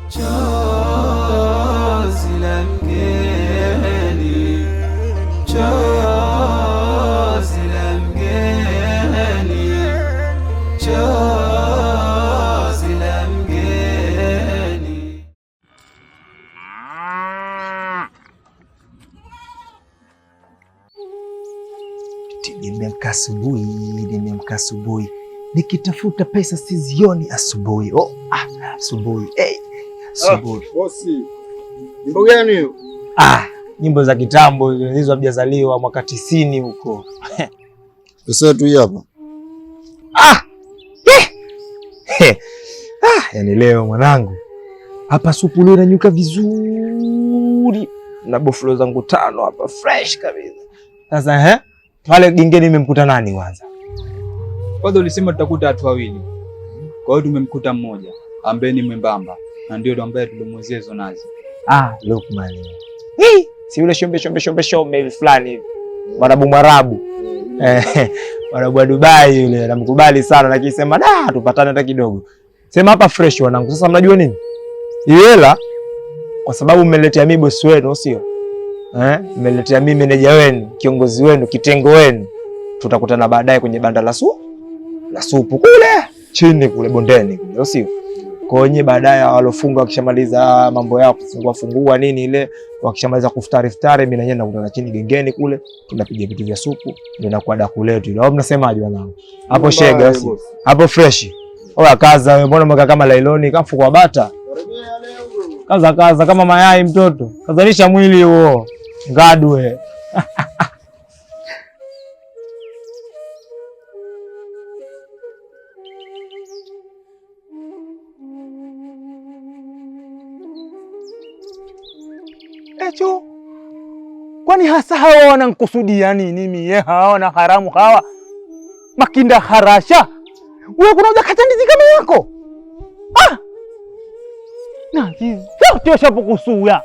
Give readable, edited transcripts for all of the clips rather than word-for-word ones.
chozi la mgeni, chozi la mgeni, chozi la mgeni. Nimeamka asubuhi nikitafuta pesa sizioni asubuhi. Asubuhi. Asubuhi. Bosi. Nyimbo gani hiyo? Nyimbo za kitambo hizo, hajazaliwa mwaka 90 huko. Pesa tu hapa. Yaani leo mwanangu hapa supu leo inanyuka vizuri na boflo zangu 5 hapa fresh kabisa. Sasa pale gengeni nimemkuta nani kwanza? Kwanza ulisema tutakuta watu wawili. Kwa hiyo tumemkuta mmoja ambaye ni mwembamba na ndio ambaye tulimwezea hizo nazi. Lukman. Si yule shombe fulani hivi. Mwarabu. Mwarabu wa Dubai yule namkubali sana, lakini sema tupatane hata kidogo. Sema hapa fresh wanangu. Sasa mnajua nini? Hela kwa sababu mmeletea mimi bosi wenu, sio? Mmeletea mimi meneja wenu, kiongozi wenu, kitengo wenu. Tutakutana baadaye kwenye banda la supu kule chini kule bondeni kule, sio? Kwa hiyo baadaye walofunga wakishamaliza mambo yao fungua nini ile, wakishamaliza kufutari mimi na yeye nakutana chini gengeni kule, tunapiga vitu vya supu, ndio nakuwa daku letu ile. Au mnasemaje wanangu? Hapo shega sio? Hapo fresh. Oya kaza wewe, mbona mweka kama lailoni kama mfuko wa bata? Kaza kama mayai mtoto. Kazalisha mwili huo. Ngadwe. Echo. Kwani hasa hawa wanankusudia nini mie hawa na haramu hawa? Makinda harasha. Wewe kuna ujakata ndizi kama yako? Na hizi zote washapokusuya.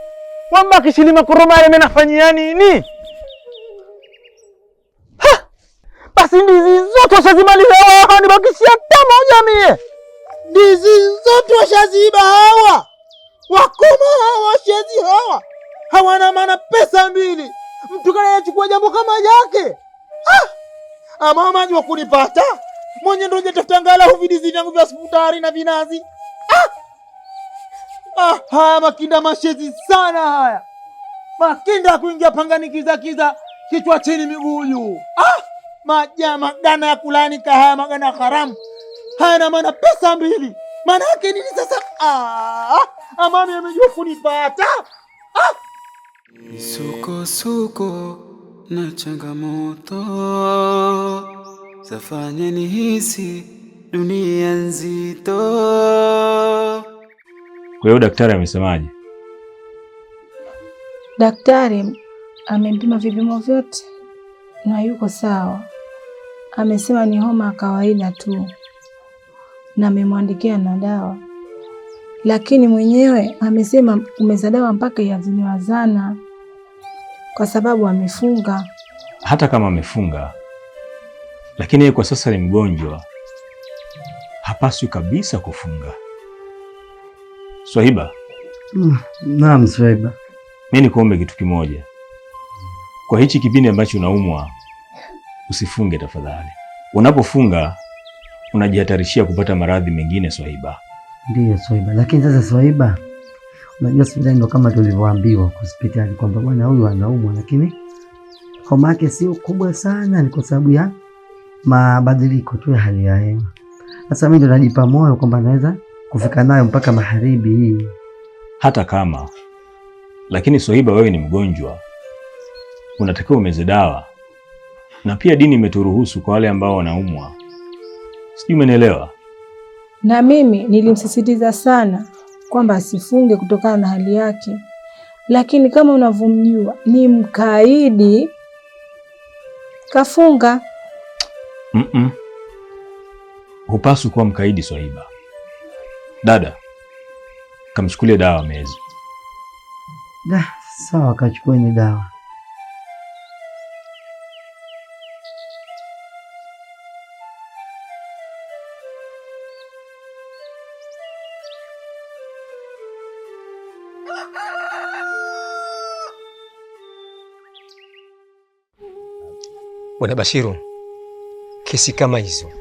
Wambaki shilima kurumale menafanyia nini? Basi ndizi zote washazimaliza hawa, nibakishia hata moja mie. Ndizi zote washaziba hawa. Wakoma hawa washazi hawa. Hawana maana pesa mbili. Mtu kana yachukua jambo kama yake. Ama maji wa kunipata. Mwenye ndo jatafuta angalau vidizi vyangu vya sukari na vinazi. Haya makinda mashezi sana haya. Makinda kuingia pangani kiza kichwa chini miguu juu. Majama gana ya kulanika haya magana haramu. Haya na maana pesa mbili. Maana yake nini sasa? Amami amejua kunipata. Misukosuko na changamoto zafanya nihisi dunia nzito. Kwa hiyo daktari amesemaje? Daktari amempima vipimo vyote na yuko sawa. Amesema ni homa ya kawaida tu na amemwandikia na dawa. Lakini mwenyewe amesema umeza dawa mpaka yaziniwazana kwa sababu amefunga. Hata kama amefunga, lakini yeye kwa sasa ni mgonjwa. Hapaswi kabisa kufunga. Swahiba. Naam Swahiba. Mimi nikuombe kitu kimoja. Kwa hichi kipindi ambacho unaumwa, usifunge tafadhali. Unapofunga unajihatarishia kupata maradhi mengine Swahiba. Ndiyo Swahiba, lakini sasa Swahiba, unajua hospitali ndo kama tulivyoambiwa hospitali kwamba bwana huyu anaumwa, lakini homa yake sio kubwa sana, ni kwa sababu ya mabadiliko tu ya hali ya hewa. Sasa mimi ndo najipa moyo kwamba naweza kufika nayo mpaka magharibi hii. Hata kama, lakini Swahiba, wewe ni mgonjwa, unatakiwa umeze dawa, na pia dini imeturuhusu kwa wale ambao wanaumwa. Sijui umenielewa? Na mimi nilimsisitiza sana kwamba asifunge kutokana na hali yake, lakini kama unavyomjua ni mkaidi, kafunga. Hupaswi kuwa mkaidi Swahiba. Dada, kamchukulie dawa mezi. Sawa, kachukueni dawa. Bwana Bashiru, kesi kama hizo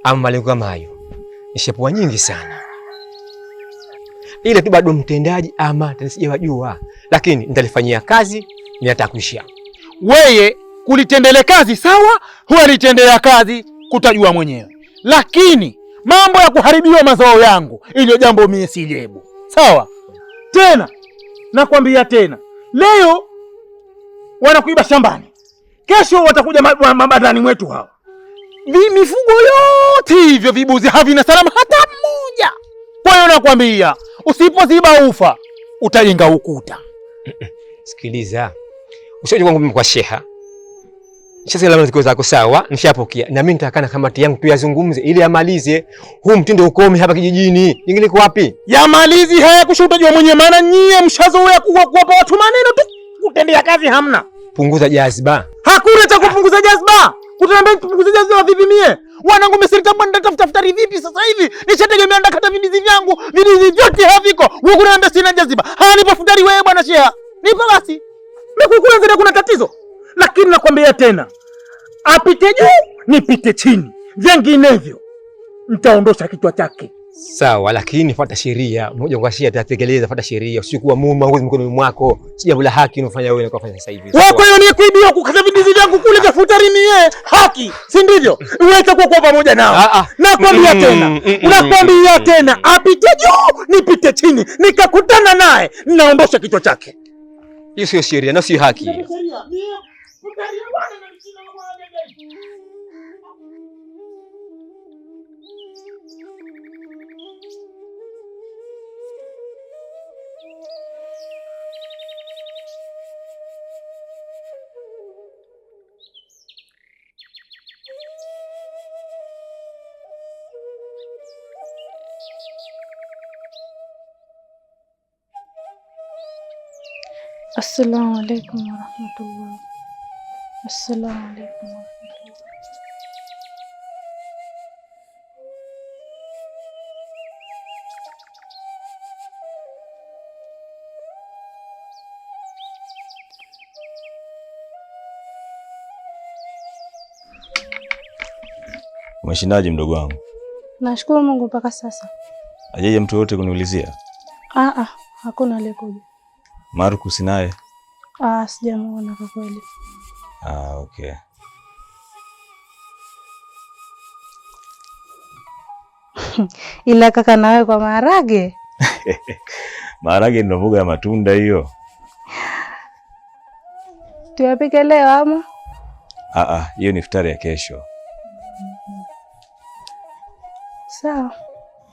ama malengo kama hayo nishapoa nyingi sana, ile tu bado mtendaji ama sijajua, lakini nitalifanyia kazi, nitakuishia weye kulitendele kazi. Sawa, huwa litendea kazi kutajua mwenyewe, lakini mambo ya kuharibiwa mazao yangu, ilo jambo mimi sijebu. Sawa, tena nakwambia tena, leo wanakuiba shambani, kesho watakuja mabandani mwetu hawa. Mifugo yote hivyo vibuzi havina salama hata mmoja. Kwa hiyo nakwambia, usipoziba ufa utajenga ukuta. Sikiliza, usije kwangu kwa sheha. Nishasema ziko zako sawa, nishapokea. Na mimi nitakana kamati yangu tu yazungumze ili amalize huu mtindo ukome hapa kijijini. Nyingine iko wapi? Yamalizi haya kushuta jua mwenyewe, maana nyie mshazoea kuwapa watu maneno tu, kutendea kazi hamna. Punguza jazba. Hakuna cha kupunguza jazba. Utaniambia tupunguze jazba vipi mie? Wanangu msirika bwana, nitafuta vipi sasa hivi? Nishategemea ndakata vidizi vyangu, vidizi vyote haviko. Wewe unaniambia sina jazba. Haya, nipo futari wewe bwana sheha. Nipo basi. Mekukula zile kuna tatizo. Lakini nakwambia tena, apite juu nipite chini, vinginevyo nitaondosha kichwa chake. Sawa, lakini fuata sheria. Mmoja kwa sheria atatekeleza, fuata sheria. Usikuwa muongozi mkononi mwako. Si jambo la haki unafanya wewe na kufanya sasa hivi. Wako hiyo ni kuibia kukata vidizi vyangu kule tafuta rimie haki, si ndivyo? Wewe utakuwa kwa pamoja nao. Nakwambia tena, nakwambia tena, apite juu nipite chini, nikakutana naye naondosha kichwa chake. Hiyo sio sheria na sio haki. Assalamu alaikum warahmatullah. Assalamu alaikum warahmatullah. Umeshindaje mdogo wangu? Nashukuru Mungu mpaka sasa. Hajaje mtu yote kuniulizia? Hakuna aliyekuja. Marcus naye? Sijamuona kwa kweli. Okay. Ila kaka nawe kwa maharage. Maharage ndio mboga ya matunda hiyo. Tuyapike leo ama? Hiyo ni iftari ya kesho. Sawa.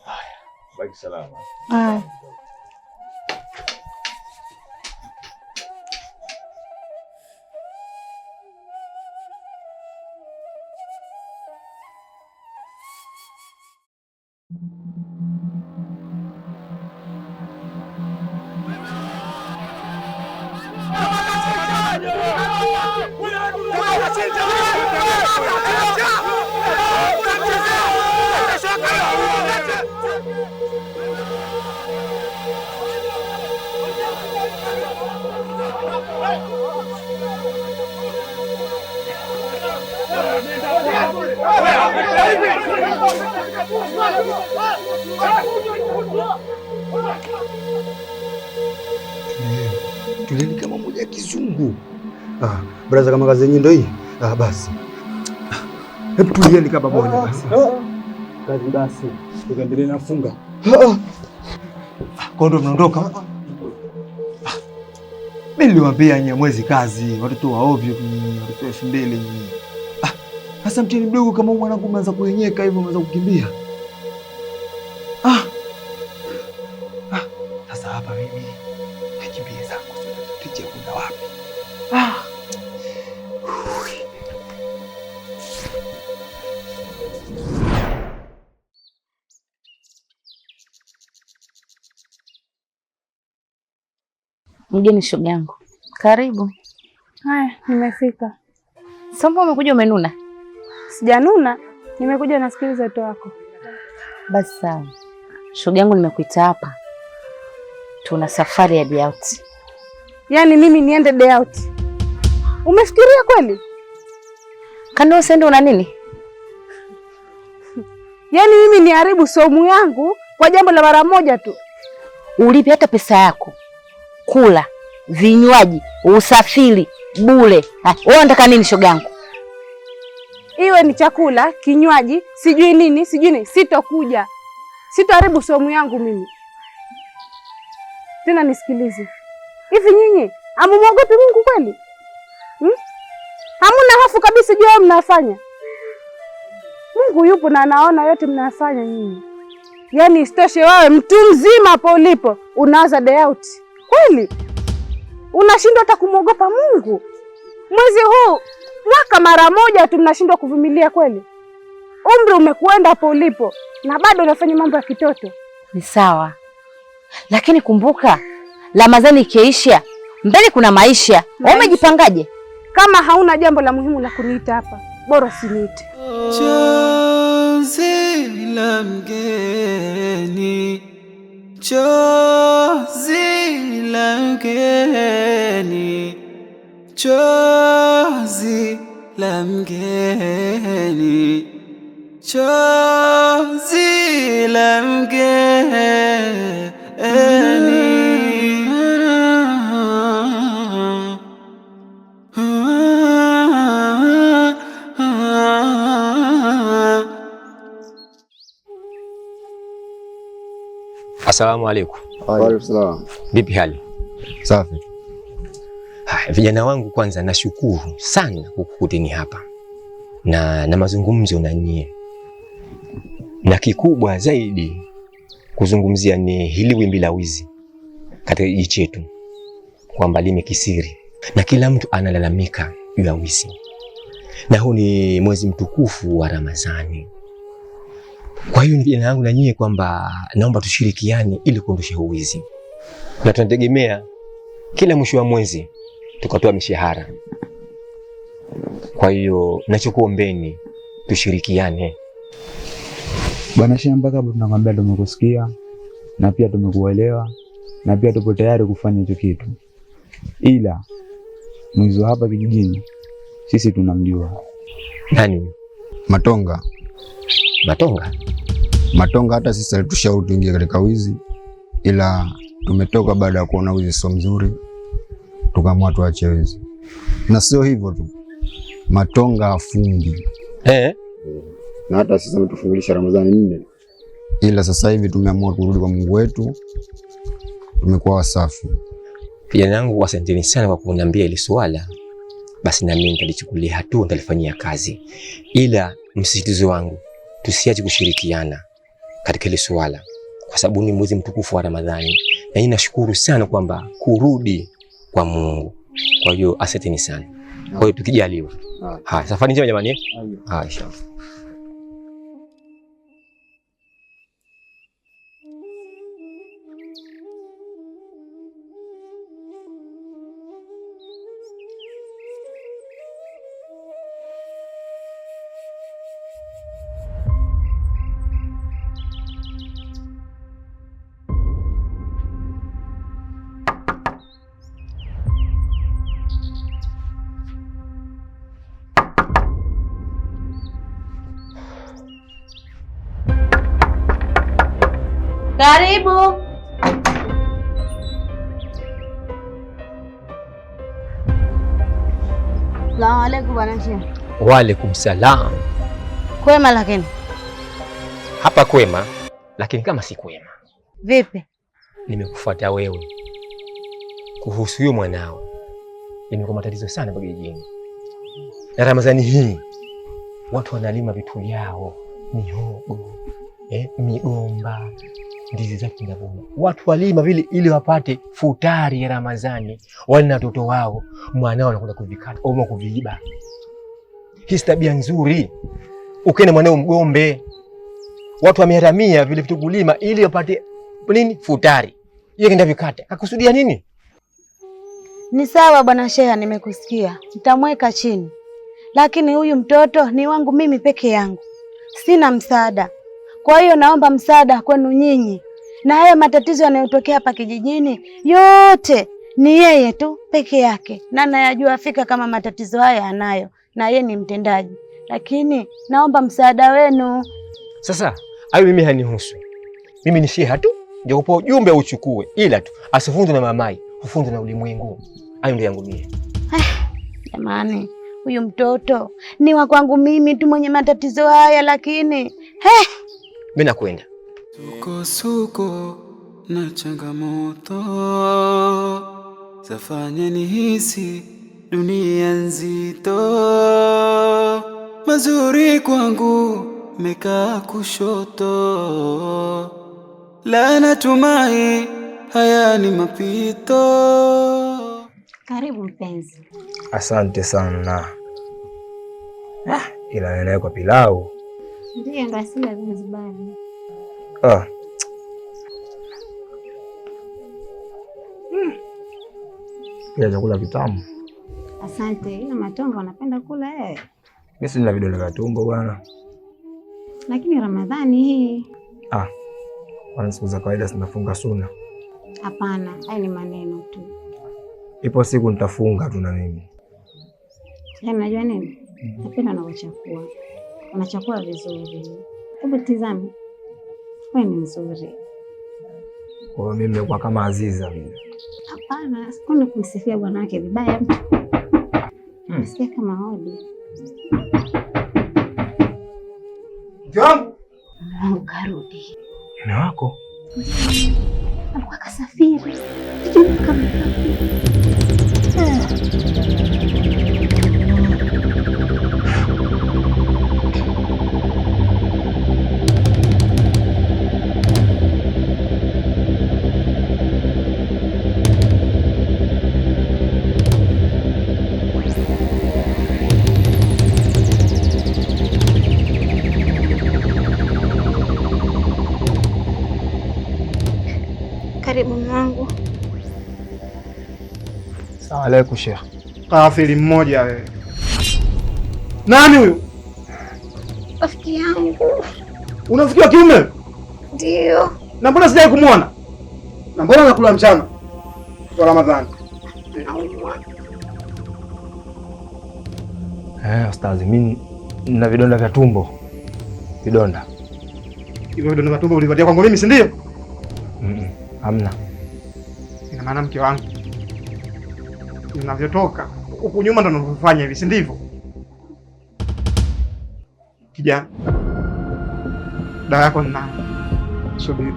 Haya, baki salama. Tuleni kama moja kizungu. Brother, kama kazi yenyewe ndio hii. Basi. Hebu tulieni kama moja basi. Kazi basi. Tukaendelee na funga. Kwa ndo mnaondoka? Mimi niliwaambia nyie mwezi kazi, watoto wa ovyo, watoto 2000 nyinyi. Sasa mtini mdogo kama mwanangu umeanza kuenyeka hivyo, umeanza kukimbia. Sasa hapa mimi nikimbie zangu tuje kwenda wapi? Mgeni shoga yangu. Karibu. Haya, nimefika. Sasa umekuja umenuna? Sijanuna, nimekuja nasikiliza tu wako. Basi sawa. Shoga yangu nimekuita hapa. tuna safari ya day out. Yaani mimi niende day out? Umefikiria kweli? Kando usende una nini? Yaani mimi niharibu somu yangu kwa jambo la mara moja tu? Ulipe hata pesa yako, kula, vinywaji, usafiri bure. Wewe unataka nini shogangu? Iwe ni chakula, kinywaji, sijui nini, sitokuja. Sitoharibu somu yangu mimi. Tena nisikilize. Hivi nyinyi hamumwogopi Mungu kweli? Hamuna hofu kabisa juu ya mnafanya? Mungu yupo na anaona yote mnafanya nyinyi. Yaani isitoshe wewe mtu mzima hapo ulipo unaanza day out. Kweli? Unashindwa hata kumwogopa Mungu? Mwezi huu mwaka mara moja tu mnashindwa kuvumilia kweli? Umri umekwenda hapo ulipo na bado unafanya mambo ya kitoto. Ni sawa. Lakini kumbuka, Ramadhani ikiisha, mbele kuna maisha. Wewe umejipangaje? Kama hauna jambo la muhimu la kuniita hapa, bora usiniite. Chozi la mgeni, chozi la mgeni, chozi la mgeni, chozi la mgeni. Asalamu alaykum. Wa alaykum salaam. Vipi hali? Safi. Vijana wangu, kwanza nashukuru sana kukukuteni hapa na mazungumzo na nyie, na kikubwa zaidi kuzungumzia ni hili wimbi la wizi katika kijiji chetu, kwamba limekisiri na kila mtu analalamika juu ya wizi, na huu ni mwezi mtukufu wa Ramadhani. Kwa hiyo ni vijana wangu na nyie kwamba naomba tushirikiane ili kuondosha wizi, na tunategemea kila mwisho wa mwezi tukatoa mishahara. Kwa hiyo nachokuombeni tushirikiane. Bwana Shehe, mpaka hapo tunakwambia tumekusikia na pia tumekuelewa na pia tupo tayari kufanya hicho kitu, ila mwizi hapa kijijini sisi tunamjua. Nani? Matonga. Matonga? Matonga hata sisi alitushauri tuingie katika wizi, ila tumetoka baada ya kuona wizi sio mzuri, tukaamua tuache wizi. Na sio hivyo tu, Matonga afungi. Na hata sisi ametufungulisha Ramadhani 4. Ila sasa hivi tumeamua kurudi kwa Mungu wetu, tumekuwa wasafi. Vijana wangu, asanteni sana kwa kuniambia hili swala. Basi na mimi nitalichukulia hatua, nitalifanyia kazi, ila msisitizo wangu tusiache kushirikiana katika hili swala, kwa sababu ni mwezi mtukufu wa Ramadhani na ninashukuru sana kwamba kurudi kwa Mungu. Kwa hiyo asanteni sana. Kwa hiyo tukijaliwa. Safari njema jamani. Inshallah. Karibu. Salamu alaykum bwana Shehe. Wa alaykum salam. Kwema lakini? Hapa kwema, lakini kama si kwema. Vipi? Nimekufuata wewe kuhusu huyo mwanao. Nimekuwa matatizo sana kwa kijijini. Na Ramadhani hii watu wanalima vitu vyao, mihogo, migomba, ndizi za kindavuna. Watu walima vile ili wapate futari ya Ramadhani. Wale na watoto wao, mwanao anakwenda kuvikata au kuviiba. Hii tabia nzuri. Ukene mwanao mgombe. Watu wameharamia vile vitu kulima ili wapate nini? Futari. Yeye kenda vikata. Akakusudia nini? Ni sawa bwana Sheha, nimekusikia. Nitamweka chini. Lakini huyu mtoto ni wangu mimi peke yangu. Sina msaada. Kwa hiyo naomba msaada kwenu nyinyi. na haya matatizo yanayotokea hapa kijijini yote ni yeye tu peke yake, na nayajua fika kama matatizo haya anayo, na yeye ni mtendaji, lakini naomba msaada wenu. Sasa hayo mimi hanihusu. Mimi ni sheha tu, ndio kupa ujumbe uchukue, ila tu asifunzwe na mamai, ufunzwe na ulimwengu. Hayo ndio yangu mimi. Jamani, huyu mtoto ni wa kwangu mimi tu mwenye matatizo haya, lakini mimi nakwenda. Suko na changamoto zafanya nihisi dunia nzito, mazuri kwangu mekaa kushoto, la natumai haya ni mapito. Karibu mpenzi. Asante sana. Ila nene kwa pilau. Ndiyo, ndo asili ya Zanzibari. Pia chakula kitamu. Asante. Ila matongo wanapenda kula Mimi sina vidole vya tumbo bwana. Lakini Ramadhani hii. Kwa siku za kawaida sinafunga suna. Hapana, haya ni maneno tu. Ipo siku nitafunga tu na mimi. Yaani unajua nini? Napenda unachakua. Unachakua vizuri. Hebu tizame. Wewe ni nzuri. Kwa mimi nimekuwa kama Aziza vile. Hapana, sikuni kumsifia bwana wake vibaya. Nasikia kama hodi. Jambo. Karudi. Mume wako? Alikuwa kasafiri. Karibu mwangu. Asalamu alaykum Sheikh. Kafiri mmoja wewe. Nani huyu? Rafiki yangu. Unafikia kiume? Ndio. Na mbona sijai kumuona? Na mbona nakula mchana? Kwa Ramadhani. Ustazi, mimi nina vidonda vya tumbo. Vidonda. Hivyo vidonda vya tumbo ulivatia kwangu mimi, si ndio? Hamna. Ina maana mke wangu unavyotoka huku nyuma ndo unavyofanya hivi, si ndivyo? Kijana, dawa yako ninayo. Subiri.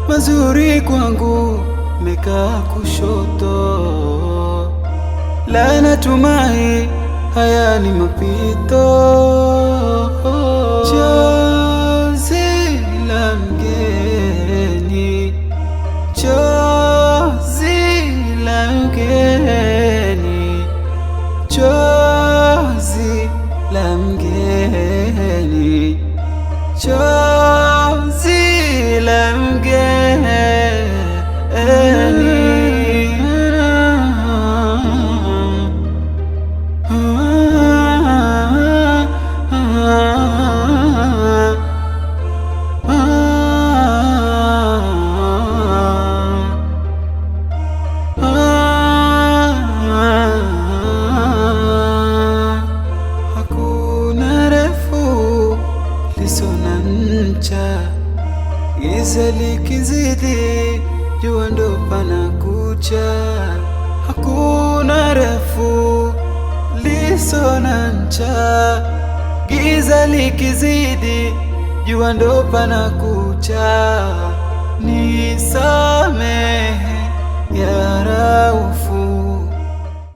Mazuri kwangu mekaa kushoto, la natumai haya ni mapito. Chozi la mgeni, chozi la mgeni, chozi la mgeni, chozi la mgeni. Hakuna refu lisona ncha, giza likizidi jua ndo pana kucha. Hakuna refu iso na ncha, giza likizidi, jua ndo pana kucha. Ni sawa